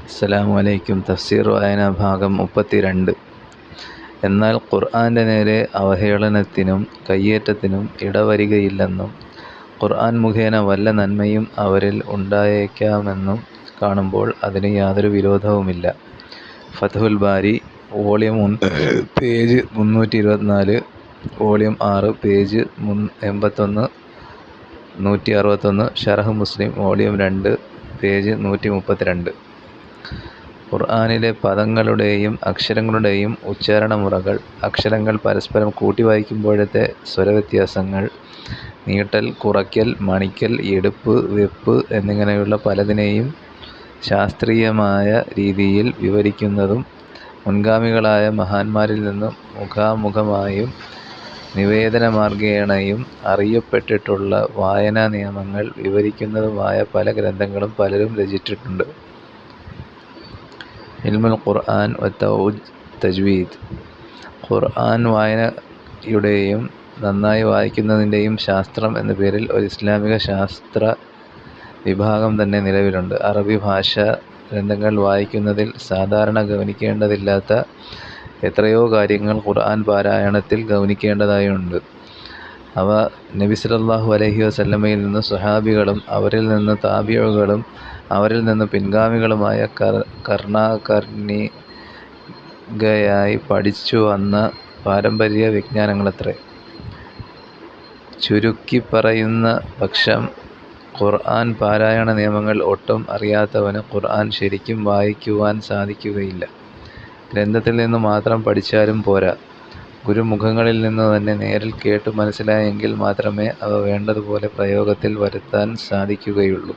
അസ്സലാമു അലൈക്കും. തഫ്സീർ വായന ഭാഗം 32. എന്നാൽ ഖുർആൻ്റെ നേരെ അവഹേളനത്തിനും കയ്യേറ്റത്തിനും ഇടവരികയില്ലെന്നും ഖുർആൻ മുഖേന വല്ല നന്മയും അവരിൽ ഉണ്ടായേക്കാമെന്നും കാണുമ്പോൾ അതിന് യാതൊരു വിരോധവുമില്ല. ഫത്ഹുൽ ബാരി വോളിയം 1 പേജ് 324, വോളിയം 6 പേജ് 81, 161, ഷറഹ് മുസ്ലിം വോളിയം 2 പേജ് 132. ഖുർആനിലെ പദങ്ങളുടെയും അക്ഷരങ്ങളുടെയും ഉച്ചാരണമുറകൾ, അക്ഷരങ്ങൾ പരസ്പരം കൂട്ടി വായിക്കുമ്പോഴത്തെ സ്വരവ്യത്യാസങ്ങൾ, നീട്ടൽ, കുറയ്ക്കൽ, മണിക്കൽ, എടുപ്പ്, വെപ്പ് എന്നിങ്ങനെയുള്ള പലതിനെയും ശാസ്ത്രീയമായ രീതിയിൽ വിവരിക്കുന്നതും മുൻഗാമികളായ മഹാന്മാരിൽ നിന്നും മുഖാമുഖമായും നിവേദനമാർഗേണയും അറിയപ്പെട്ടിട്ടുള്ള വായനാ നിയമങ്ങൾ വിവരിക്കുന്നതുമായ പല ഗ്രന്ഥങ്ങളും പലരും രചിച്ചിട്ടുണ്ട്. ഇൽമുൽ ഖുർആൻ വ തജ്വീദ്. ഖുർആൻ വായനയുടെയും നന്നായി വായിക്കുന്നതിൻ്റെയും ശാസ്ത്രം എന്ന പേരിൽ ഒരു ഇസ്ലാമിക ശാസ്ത്ര വിഭാഗം തന്നെ നിലവിലുണ്ട്. അറബി ഭാഷാ ഗ്രന്ഥങ്ങൾ വായിക്കുന്നതിൽ സാധാരണ ഗൗനിക്കേണ്ടതില്ലാത്ത എത്രയോ കാര്യങ്ങൾ ഖുർആൻ പാരായണത്തിൽ ഗൗനിക്കേണ്ടതായുണ്ട്. അവ നബി സല്ലല്ലാഹു അലൈഹി വസല്ലമയിൽ നിന്ന് സ്വഹാബികളും അവരിൽ നിന്ന് താബിഈകളും അവരിൽ നിന്ന് പിൻഗാമികളുമായ കർണാകർണികയായി പഠിച്ചു വന്ന പാരമ്പര്യ വിജ്ഞാനങ്ങളത്രേ. ചുരുക്കിപ്പറയുന്ന പക്ഷം ഖുർആൻ പാരായണ നിയമങ്ങൾ ഒട്ടും അറിയാത്തവന് ഖുർആൻ ശരിക്കും വായിക്കുവാൻ സാധിക്കുകയില്ല. ഗ്രന്ഥത്തിൽ നിന്ന് മാത്രം പഠിച്ചാലും പോരാ, ഗുരുമുഖങ്ങളിൽ നിന്ന് തന്നെ നേരിൽ കേട്ടു മനസ്സിലായെങ്കിൽ മാത്രമേ അവ വേണ്ടതുപോലെ പ്രയോഗത്തിൽ വരുത്താൻ സാധിക്കുകയുള്ളൂ.